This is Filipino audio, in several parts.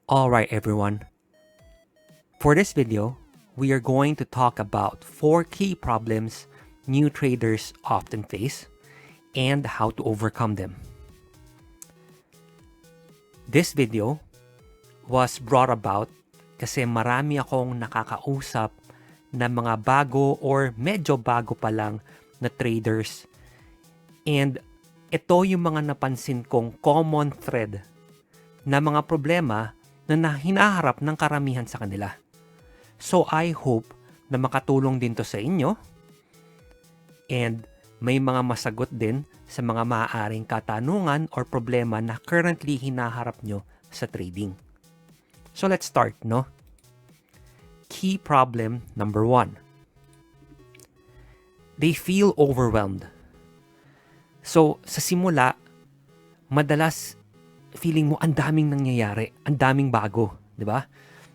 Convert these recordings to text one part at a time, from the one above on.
Alright everyone, for this video, we are going to talk about 4 key problems new traders often face and how to overcome them. This video was brought about kasi marami akong nakakausap na mga bago or medyo bago pa lang na traders, and ito yung mga napansin kong common thread na mga problema na hinaharap ng karamihan sa kanila. So I hope na makatulong din to sa inyo and may mga masagot din sa mga maaaring katanungan or problema na currently hinaharap nyo sa trading. So let's start, no? Key problem number 1. They feel overwhelmed. So sa simula, madalas feeling mo ang daming nangyayari, ang daming bago, di ba?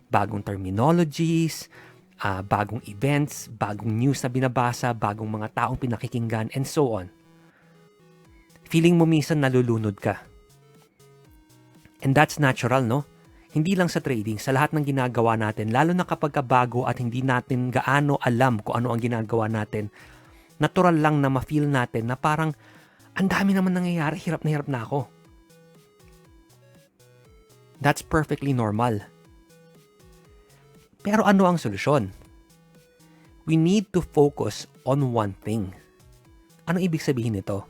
Bagong terminologies, bagong events, bagong news na binabasa, bagong mga taong pinakikinggan, and so on. Feeling mo minsan nalulunod ka. And that's natural, no? Hindi lang sa trading, sa lahat ng ginagawa natin, lalo na kapag bago at hindi natin gaano alam kung ano ang ginagawa natin, natural lang na ma-feel natin na parang ang dami naman nangyayari, hirap na ako. That's perfectly normal. Pero ano ang solusyon? We need to focus on one thing. Ano ibig sabihin nito?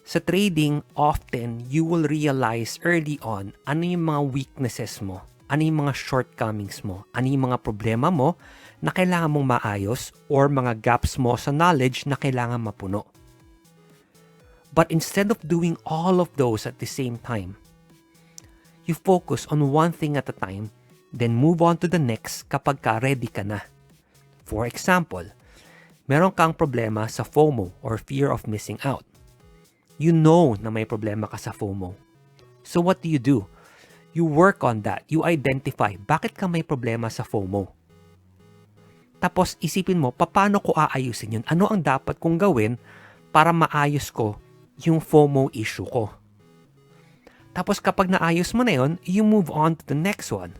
Sa trading, often you will realize early on ano yung mga weaknesses mo, ano yung mga shortcomings mo, ano yung mga problema mo na kailangan mong maayos or mga gaps mo sa knowledge na kailangan mapuno. But instead of doing all of those at the same time, you focus on one thing at a time, then move on to the next kapag ka ready ka na. For example, meron kang problema sa FOMO or fear of missing out. You know na may problema ka sa FOMO. So what do? You work on that. You identify bakit ka may problema sa FOMO. Tapos isipin mo, paano ko aayusin yun? Ano ang dapat kong gawin para maayos ko yung FOMO issue ko? Tapos kapag naayos mo na yun, you move on to the next one.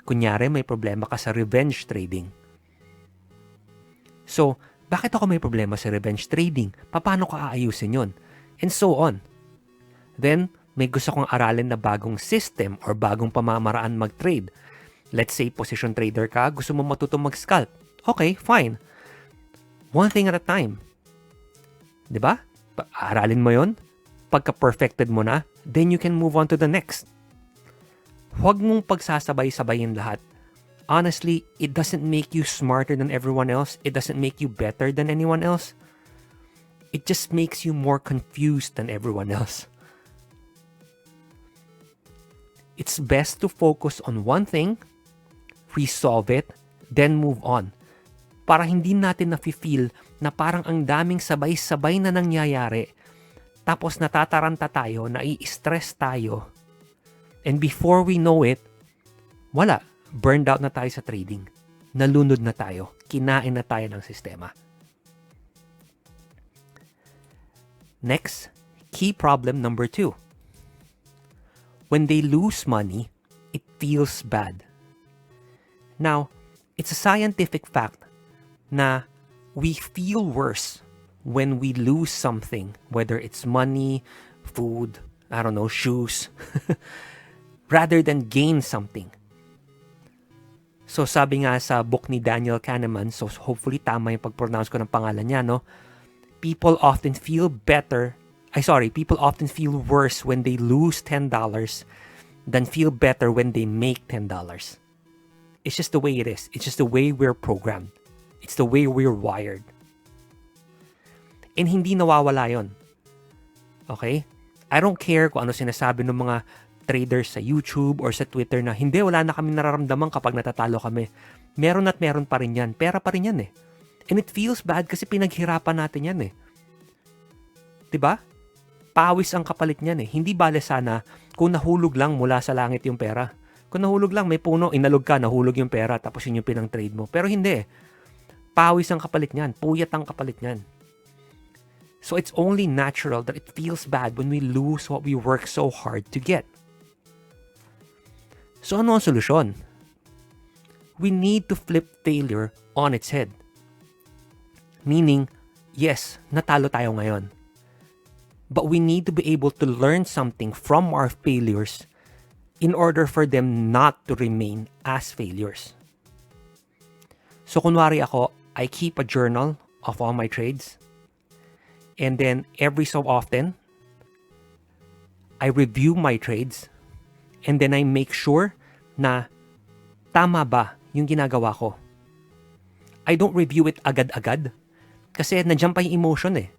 Kunyari, may problema ka sa revenge trading. So, bakit ako may problema sa revenge trading? Paano ko aayusin yun? And so on. Then, may gusto kong aralin na bagong system or bagong pamamaraan mag-trade. Let's say, position trader ka, gusto mo matutong mag-scalp. Okay, fine. One thing at a time. Diba? Aralin mo yun. Pagka-perfected mo na, then you can move on to the next. Huwag mong pagsasabay-sabayin lahat. Honestly, it doesn't make you smarter than everyone else. It doesn't make you better than anyone else. It just makes you more confused than everyone else. It's best to focus on one thing, resolve it, then move on. Para hindi natin nafe-feel na parang ang daming sabay-sabay na nangyayari. Tapos natataranta tayo, nai-stress tayo. And before we know it, wala. Burned out na tayo sa trading. Nalunod na tayo. Kinain na tayo ng sistema. Next, key problem number 2. When they lose money, it feels bad. Now, it's a scientific fact na we feel worse when we lose something, whether it's money, food, I don't know, shoes, rather than gain something. So sabi nga sa book ni Daniel Kahneman, so hopefully tama yung pag-pronounce ko ng pangalan niya, no? People often feel worse when they lose $10 than feel better when they make $10. It's just the way it is. It's just the way we're programmed. It's the way we're wired. And hindi nawawala yon. Okay? I don't care kung ano sinasabi ng mga traders sa YouTube or sa Twitter na hindi, wala na kami nararamdaman kapag natatalo kami. Meron at meron pa rin yan. Pera pa rin yan eh. And it feels bad kasi pinaghirapan natin yan eh. Diba? Pawis ang kapalit niyan eh. Hindi bale sana kung nahulog lang mula sa langit yung pera. Kung nahulog lang, may puno, inalog ka, nahulog yung pera, tapos yun yung pinang-trade mo. Pero hindi eh. Pawis ang kapalit niyan. Puyat ang kapalit niyan. So it's only natural that it feels bad when we lose what we work so hard to get. So ano ang solusyon? We need to flip failure on its head. Meaning, yes, natalo tayo ngayon. But we need to be able to learn something from our failures in order for them not to remain as failures. So kunwari ako, I keep a journal of all my trades. And then every so often, I review my trades. And then I make sure na tama ba yung ginagawa ko. I don't review it agad-agad. Kasi nandiyan pa yung emotion eh.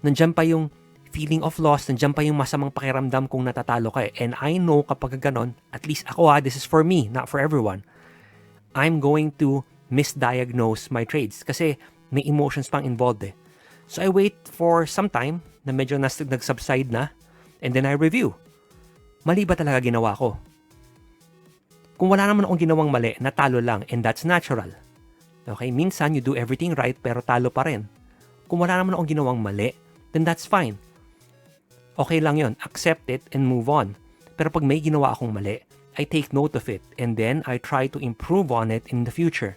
Nandiyan pa yung feeling of loss, nandiyan pa yung masamang pakiramdam kung natatalo ka eh. And I know kapag ganon, at least ako this is for me, not for everyone. I'm going to misdiagnose my trades kasi may emotions pang involved eh. So I wait for some time na medyo nag-subside na and then I review. Mali ba talaga ginawa ko? Kung wala naman akong ginawang mali, natalo lang and that's natural. Okay, minsan you do everything right pero talo pa rin. Kung wala naman akong ginawang mali, then that's fine. Okay lang yon, accept it and move on. Pero pag may ginawa akong mali, I take note of it and then I try to improve on it in the future.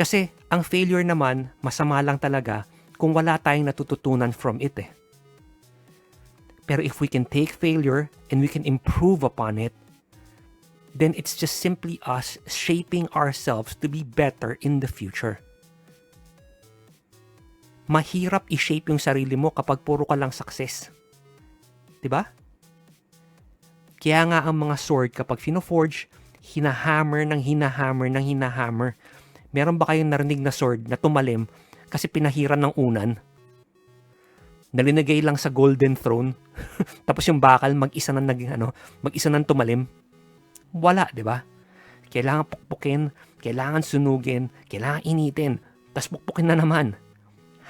Kasi ang failure naman, masama lang talaga kung wala tayong natututunan from it eh. Pero if we can take failure and we can improve upon it, then it's just simply us shaping ourselves to be better in the future. Mahirap i-shape yung sarili mo kapag puro ka lang success. Diba? Kaya nga ang mga sword kapag fino-forge, hinahammer ng hinahammer ng hinahammer. Meron ba kayong narinig na sword na tumalim kasi pinahiran ng unan? Nalinagay lang sa golden throne, tapos yung bakal mag-isa nang tumalim. Wala, 'di ba? Kailangan pukpukin, kailangan sunugin, kailangan initin, tapos pukpukin na naman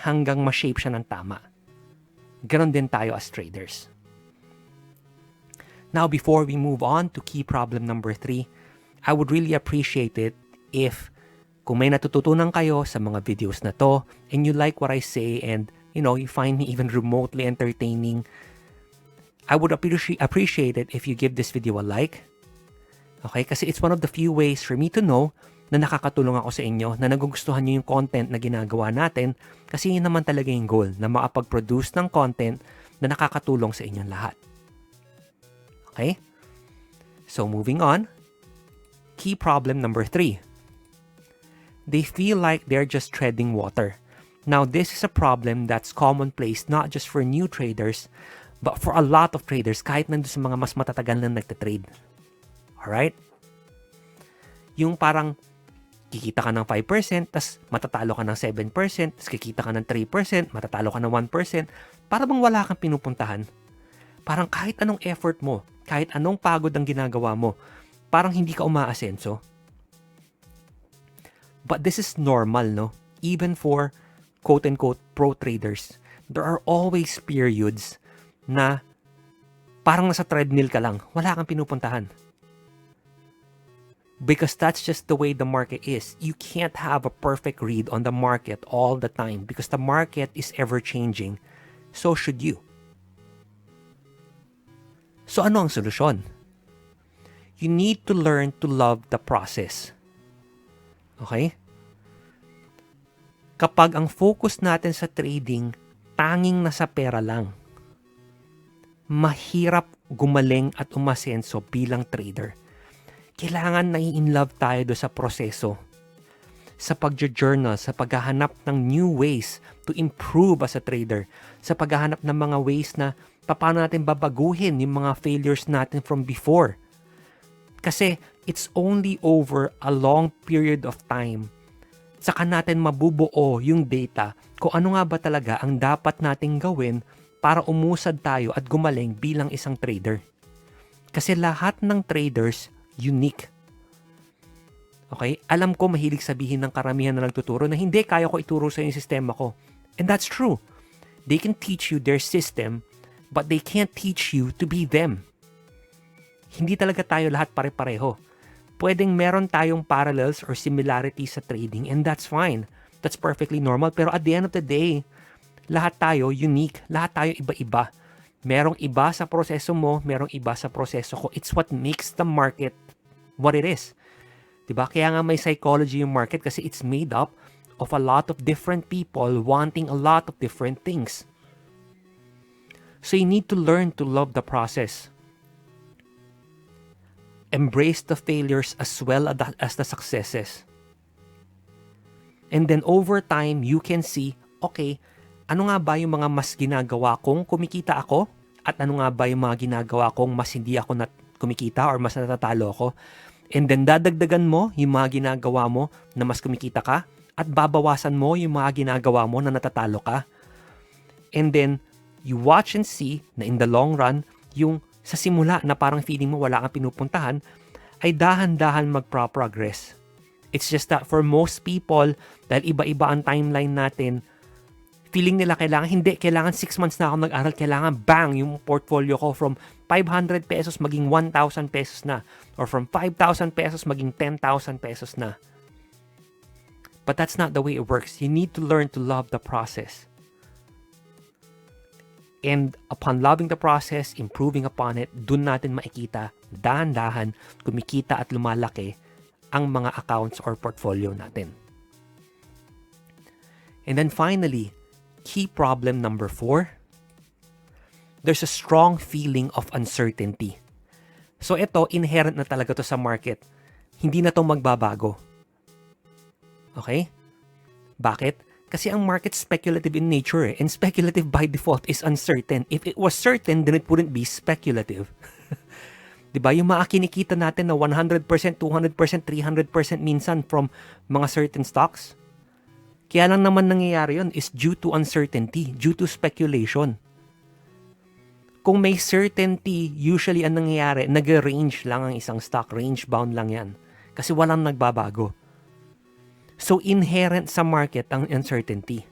hanggang ma-shape siya ng tama. Ganon din tayo as traders. Now, before we move on to key problem number 3, I would really appreciate it if kung may natututunan kayo sa mga videos na to and you like what I say and you find me even remotely entertaining, I would appreciate it if you give this video a like. Okay? Kasi it's one of the few ways for me to know na nakakatulong ako sa inyo, na nagugustuhan nyo yung content na ginagawa natin, kasi yun naman talaga yung goal, na makapag-produce ng content na nakakatulong sa inyong lahat. Okay? So moving on, key problem number 3. They feel like they're just treading water. Now, this is a problem that's commonplace not just for new traders, but for a lot of traders, kahit nandun sa mga mas matatagal na nagtatrade. Alright? Yung parang kikita ka ng 5%, tas matatalo ka ng 7%, tas kikita ka ng 3%, matatalo ka ng 1%, para bang wala kang pinupuntahan. Parang kahit anong effort mo, kahit anong pagod ang ginagawa mo, parang hindi ka umaasenso. But this is normal, no? Even for quote-unquote pro traders, there are always periods na parang nasa treadmill ka lang, wala kang pinupuntahan. Because that's just the way the market is. You can't have a perfect read on the market all the time because the market is ever-changing. So should you. So ano ang solusyon? You need to learn to love the process. Okay? Kapag ang focus natin sa trading, tanging nasa pera lang, mahirap gumaling at umasenso bilang trader. Kailangan nai-inlove tayo do sa proseso, sa pag-journal, sa paghahanap ng new ways to improve as a trader, sa paghahanap ng mga ways na paano natin babaguhin yung mga failures natin from before. Kasi it's only over a long period of time saka natin mabubuo yung data kung ano nga ba talaga ang dapat nating gawin para umusad tayo at gumaling bilang isang trader. Kasi lahat ng traders unique. Okay? Alam ko mahilig sabihin ng karamihan na nagtuturo na hindi, kaya ko ituro sa yung sistema ko. And that's true. They can teach you their system, but they can't teach you to be them. Hindi talaga tayo lahat pare-pareho. Pwedeng meron tayong parallels or similarities sa trading and that's fine. That's perfectly normal. Pero at the end of the day, lahat tayo unique. Lahat tayo iba-iba. Merong iba sa proseso mo, merong iba sa proseso ko. It's what makes the market what it is. Diba? Kaya nga may psychology yung market kasi it's made up of a lot of different people wanting a lot of different things. So you need to learn to love the process. Embrace the failures as well as the successes. And then over time, you can see, okay, ano nga ba yung mga mas ginagawa kong kumikita ako? At ano nga ba yung mga ginagawa kong mas hindi ako kumikita or mas natatalo ako? And then dadagdagan mo yung mga ginagawa mo na mas kumikita ka at babawasan mo yung mga ginagawa mo na natatalo ka. And then you watch and see na in the long run, yung sa simula na parang feeling mo wala kang pinupuntahan, ay dahan-dahan magpa-progress. It's just that for most people, dahil iba-iba ang timeline natin, feeling nila kailangan 6 months na ako nag-aral, kailangan bang yung portfolio ko from 500 pesos maging 1,000 pesos na, or from 5,000 pesos maging 10,000 pesos na. But that's not the way it works. You need to learn to love the process. And upon loving the process, improving upon it, dun natin makikita, dahan-dahan, kumikita at lumalaki ang mga accounts or portfolio natin. And then finally, key problem number 4, there's a strong feeling of uncertainty. So ito, inherent na talaga to sa market. Hindi na to magbabago. Okay? Bakit? Kasi ang market speculative in nature and speculative by default is uncertain. If it was certain, then it wouldn't be speculative. Diba? Yung mga kinikita natin na 100%, 200%, 300% minsan from mga certain stocks, kaya lang naman nangyayari yun is due to uncertainty, due to speculation. Kung may certainty, usually ang nangyayari, nag-range lang ang isang stock, range bound lang yan. Kasi walang nagbabago. So inherent sa market ang uncertainty.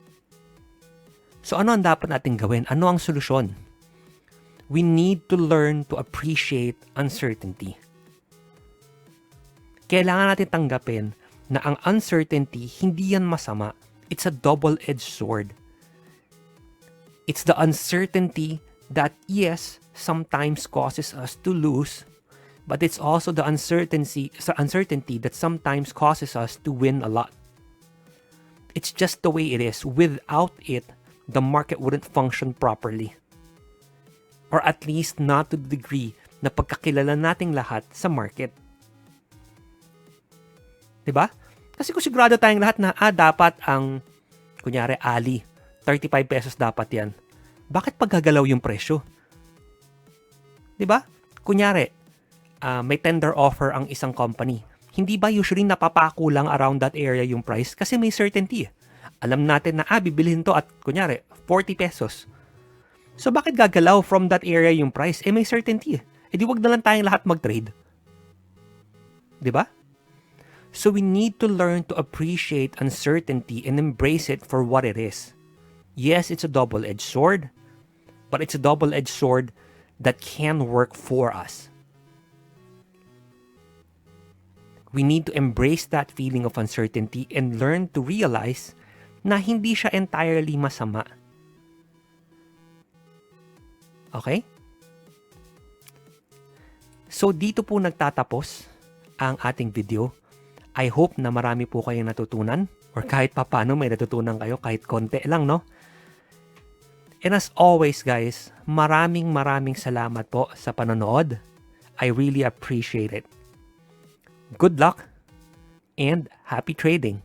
So ano ang dapat natin gawin? Ano ang solusyon? We need to learn to appreciate uncertainty. Kailangan natin tanggapin na ang uncertainty, hindi yan masama. It's a double-edged sword. It's the uncertainty that, yes, sometimes causes us to lose, but it's also the uncertainty that sometimes causes us to win a lot. It's just the way it is. Without it, the market wouldn't function properly. Or at least not to the degree na pagkakilala nating lahat sa market. Diba? Kasi kung sigurado tayong lahat na, dapat ang, kunyari, Ali, 35 pesos dapat yan. Bakit paggagalaw yung presyo? Diba? Kunyari, may tender offer ang isang company. Hindi ba usually napapako lang around that area yung price? Kasi may certainty. Alam natin na, bibilhin to at, kunyari, 40 pesos. So, bakit gagalaw from that area yung price? May certainty. Di wag na lang tayong lahat mag-trade. Diba? So we need to learn to appreciate uncertainty and embrace it for what it is. Yes, it's a double-edged sword, but it's a double-edged sword that can work for us. We need to embrace that feeling of uncertainty and learn to realize na hindi siya entirely masama. Okay? So dito po nagtatapos ang ating video. I hope na marami po kayong natutunan or kahit papano may natutunan kayo kahit konti lang, no? And as always, guys, maraming salamat po sa panonood. I really appreciate it. Good luck and happy trading!